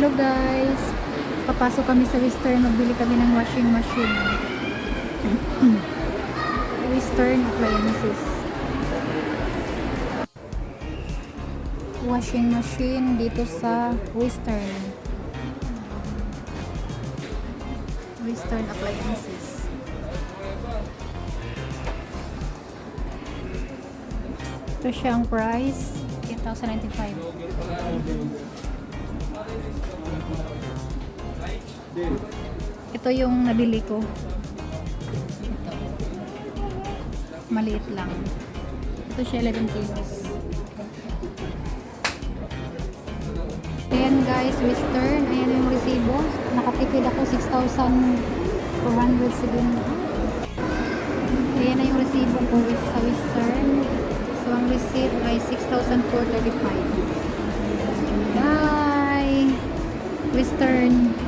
Hello guys, papasok kami sa Western, magbili kami ng washing machine. Western appliances. Washing machine dito sa Western. Western appliances. Ito siya ang price, 8,095. Ito yung nabili ko. Ito. Maliit lang. Ito siya 11 kilos. Ayan guys, Western. Ayan yung resibo. Nakatipid ako 6,407. Ayan na yung resibo ko sa Western. So ang receipt ay 6,435. Bye! Western.